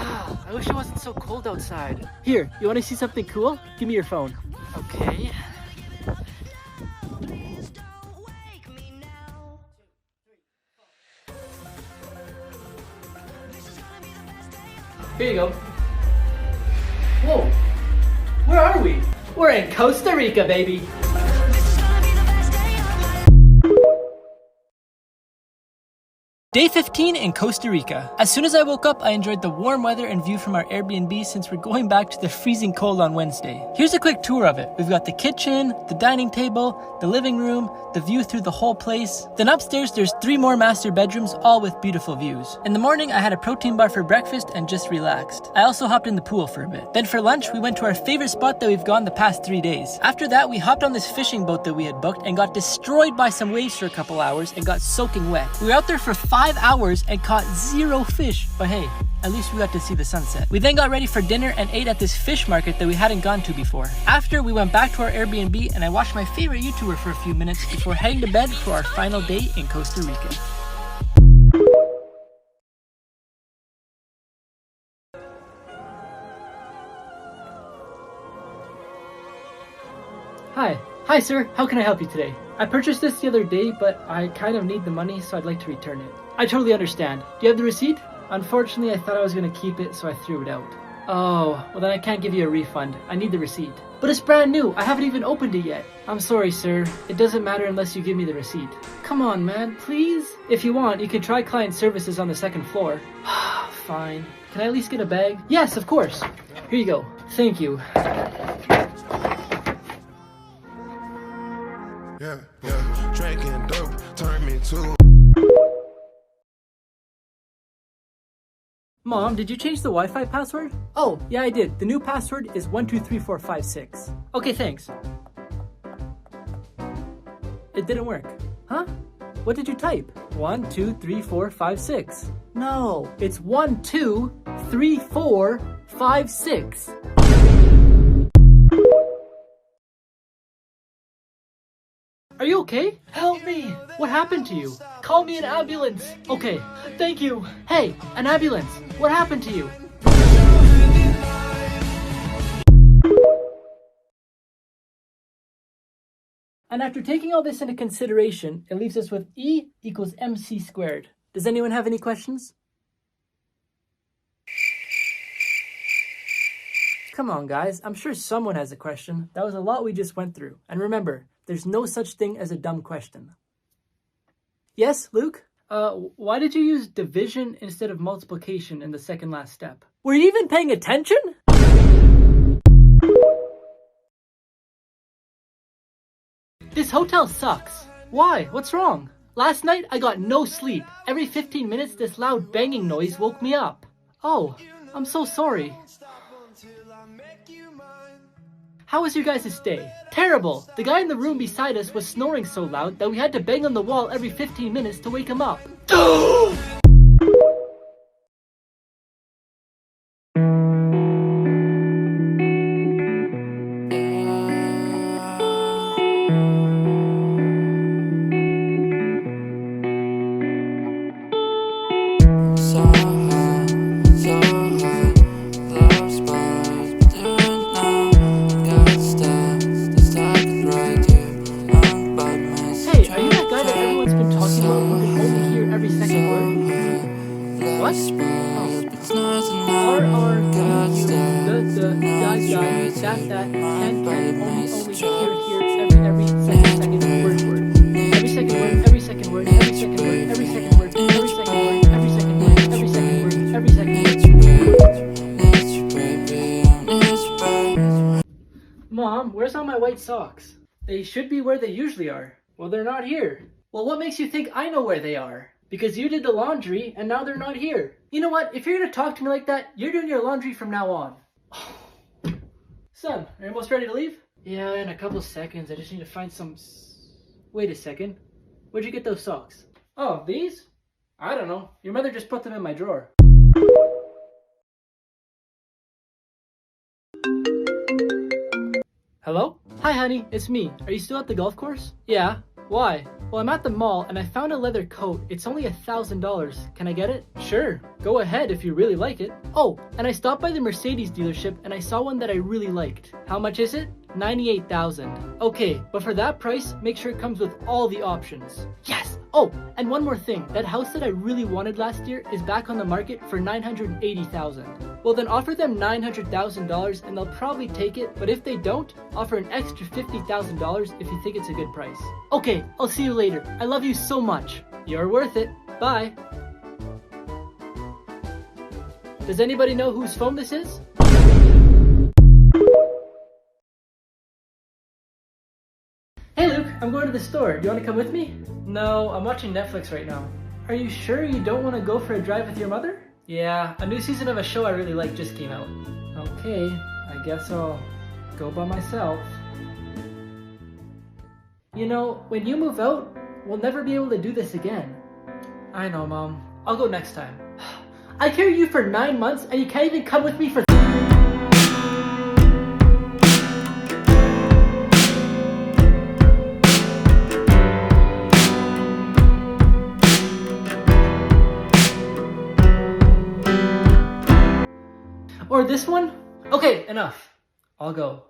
I wish it wasn't so cold outside. Here, you want to see something cool? Give me your phone. Okay. Here you go. Whoa, where are we? We're in Costa Rica, baby. Day 15 in Costa Rica. As soon as I woke up, I enjoyed the warm weather and view from our Airbnb since we're going back to the freezing cold on Wednesday. Here's a quick tour of it. We've got the kitchen, the dining table, the living room, the view through the whole place. Then upstairs, there's 3 more master bedrooms, all with beautiful views. In the morning, I had a protein bar for breakfast and just relaxed. I also hopped in the pool for a bit. Then for lunch, we went to our favorite spot that we've gone the past 3 days. After that, we hopped on this fishing boat that we had booked and got destroyed by some waves for a couple hours and got soaking wet. We were out there for 5 hours and caught 0 fish, but hey, at least we got to see the sunset. We then got ready for dinner and ate at this fish market that we hadn't gone to before. After, we went back to our Airbnb and I watched my favorite YouTuber for a few minutes before heading to bed for our final day in Costa Rica. Hi sir, how can I help you today? I purchased this the other day, but I kind of need the money, so I'd like to return it. I totally understand. Do you have the receipt? Unfortunately, I thought I was going to keep it, so I threw it out. Oh, well then I can't give you a refund. I need the receipt. But it's brand new. I haven't even opened it yet. I'm sorry, sir. It doesn't matter unless you give me the receipt. Come on, man, please? If you want, you can try client services on the 2nd floor. Fine. Can I at least get a bag? Yes, of course. Here you go. Thank you. Yeah, drinking dope turned me to. Mom, did you change the Wi-Fi password? Oh, yeah, I did. The new password is 123456. Okay, thanks. It didn't work. Huh? What did you type? 123456. No, it's 123456. Are you okay? Help me! What happened to you? Call me an ambulance! Okay, thank you! Hey, an ambulance! What happened to you? And after taking all this into consideration, it leaves us with E equals mc squared. Does anyone have any questions? Come on, guys. I'm sure someone has a question. That was a lot we just went through. And remember, there's no such thing as a dumb question. Yes, Luke? Why did you use division instead of multiplication in the second last step? Were you even paying attention? This hotel sucks. Why? What's wrong? Last night I got no sleep. Every 15 minutes this loud banging noise woke me up. Oh, I'm so sorry. How was your guys' stay? Terrible! The guy in the room beside us was snoring so loud that we had to bang on the wall every 15 minutes to wake him up. Mom, where's all my white socks? They should be where they usually are. Well, they're not here. Well, what makes you think I know where they are? Because you did the laundry and now they're not here. You know what? If you're gonna talk to me like that, you're doing your laundry from now on. Son, are you almost ready to leave? Yeah, in a couple seconds. I just need to find some... Wait a second. Where'd you get those socks? Oh, these? I don't know. Your mother just put them in my drawer. Hello? Hi, honey. It's me. Are you still at the golf course? Yeah. Why? Well, I'm at the mall and I found a leather coat. It's only $1,000. Can I get it? Sure. Go ahead if you really like it. Oh, and I stopped by the Mercedes dealership and I saw one that I really liked. How much is it? $98,000. Okay, but for that price, make sure it comes with all the options. Yes! Oh, and one more thing. That house that I really wanted last year is back on the market for $980,000. Well, then offer them $900,000 and they'll probably take it, but if they don't, offer an extra $50,000 if you think it's a good price. Okay, I'll see you later. I love you so much. You're worth it. Bye. Does anybody know whose phone this is? Hey Luke, I'm going to the store. Do you want to come with me? No, I'm watching Netflix right now. Are you sure you don't want to go for a drive with your mother? Yeah, a new season of a show I really like just came out. Okay, I guess I'll go by myself. You know, when you move out, we'll never be able to do this again. I know, Mom. I'll go next time. I carried you for 9 months and you can't even come with me for Or this one? Okay, enough. I'll go.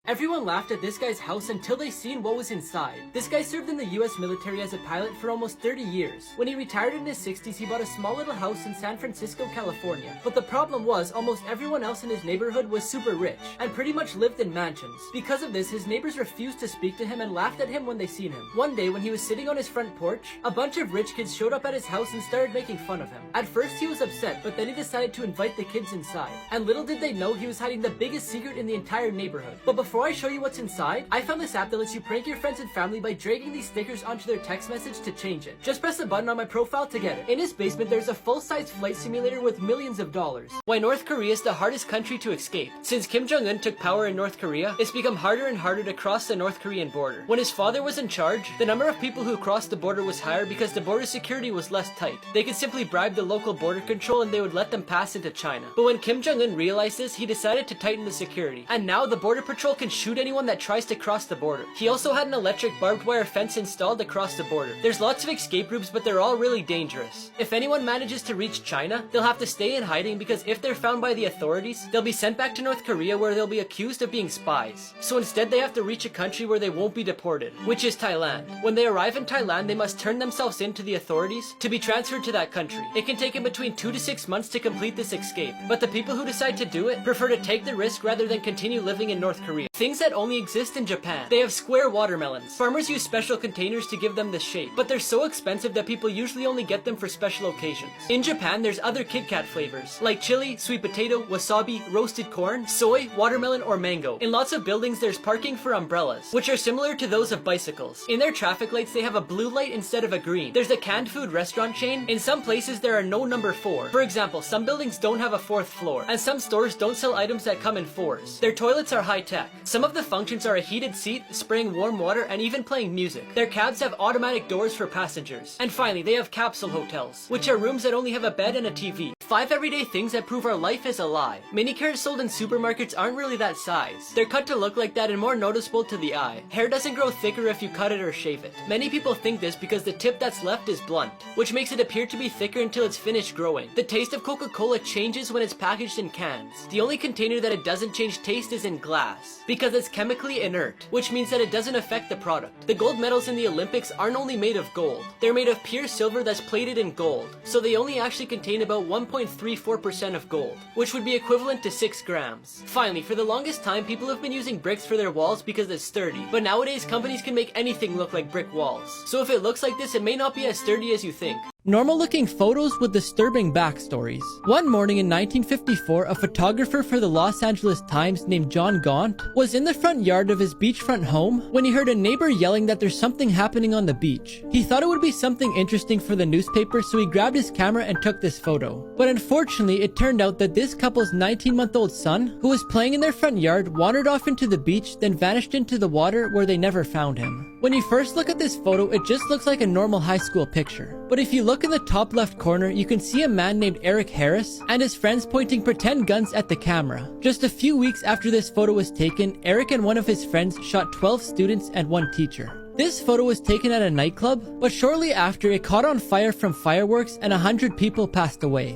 Everyone laughed at this guy's house until they seen what was inside. This guy served in the US military as a pilot for almost 30 years. When he retired in his 60s, he bought a small little house in San Francisco, California. But the problem was, almost everyone else in his neighborhood was super rich, and pretty much lived in mansions. Because of this, his neighbors refused to speak to him and laughed at him when they seen him. One day, when he was sitting on his front porch, a bunch of rich kids showed up at his house and started making fun of him. At first, he was upset, but then he decided to invite the kids inside. And little did they know, he was hiding the biggest secret in the entire neighborhood. But before I show you what's inside, I found this app that lets you prank your friends and family by dragging these stickers onto their text message to change it. Just press a button on my profile to get it. In his basement, there's a full-size flight simulator with millions of dollars. Why North Korea is the hardest country to escape. Since Kim Jong-un took power in North Korea, it's become harder and harder to cross the North Korean border. When his father was in charge, the number of people who crossed the border was higher because the border security was less tight. They could simply bribe the local border control and they would let them pass into China. But when Kim Jong-un realized this, he decided to tighten the security. And now the border patrol can shoot anyone that tries to cross the border. He also had an electric barbed wire fence installed across the border. There's lots of escape routes, but they're all really dangerous. If anyone manages to reach China, they'll have to stay in hiding because if they're found by the authorities, they'll be sent back to North Korea where they'll be accused of being spies. So instead they have to reach a country where they won't be deported, which is Thailand. When they arrive in Thailand, they must turn themselves in to the authorities to be transferred to that country. It can take in between 2 to 6 months to complete this escape, but the people who decide to do it prefer to take the risk rather than continue living in North Korea. Things that only exist in Japan. They have square watermelons. Farmers use special containers to give them this shape, but they're so expensive that people usually only get them for special occasions. In Japan, there's other Kit Kat flavors, like chili, sweet potato, wasabi, roasted corn, soy, watermelon, or mango. In lots of buildings, there's parking for umbrellas, which are similar to those of bicycles. In their traffic lights, they have a blue light instead of a green. There's a canned food restaurant chain. In some places, there are no number 4. For example, some buildings don't have a 4th floor, and some stores don't sell items that come in 4s. Their toilets are high-tech. Some of the functions are a heated seat, spraying warm water, and even playing music. Their cabs have automatic doors for passengers. And finally, they have capsule hotels, which are rooms that only have a bed and a TV. 5 everyday things that prove our life is a lie. Mini carrots sold in supermarkets aren't really that size. They're cut to look like that and more noticeable to the eye. Hair doesn't grow thicker if you cut it or shave it. Many people think this because the tip that's left is blunt, which makes it appear to be thicker until it's finished growing. The taste of Coca-Cola changes when it's packaged in cans. The only container that it doesn't change taste is in glass, because it's chemically inert, which means that it doesn't affect the product. The gold medals in the Olympics aren't only made of gold. They're made of pure silver that's plated in gold, so they only actually contain about 1.34% of gold, which would be equivalent to 6 grams. Finally, for the longest time, people have been using bricks for their walls because it's sturdy, but nowadays companies can make anything look like brick walls. So if it looks like this, it may not be as sturdy as you think. Normal looking photos with disturbing backstories. One morning in 1954, a photographer for the Los Angeles Times named John Gaunt was in the front yard of his beachfront home when he heard a neighbor yelling that there's something happening on the beach. He thought it would be something interesting for the newspaper, so he grabbed his camera and took this photo. But unfortunately, it turned out that this couple's 19-month-old son, who was playing in their front yard, wandered off into the beach, then vanished into the water where they never found him. When you first look at this photo, it just looks like a normal high school picture. But if you look look in the top left corner, you can see a man named Eric Harris and his friends pointing pretend guns at the camera. Just a few weeks after this photo was taken, Eric and one of his friends shot 12 students and 1 teacher. This photo was taken at a nightclub, but shortly after it caught on fire from fireworks and 100 people passed away.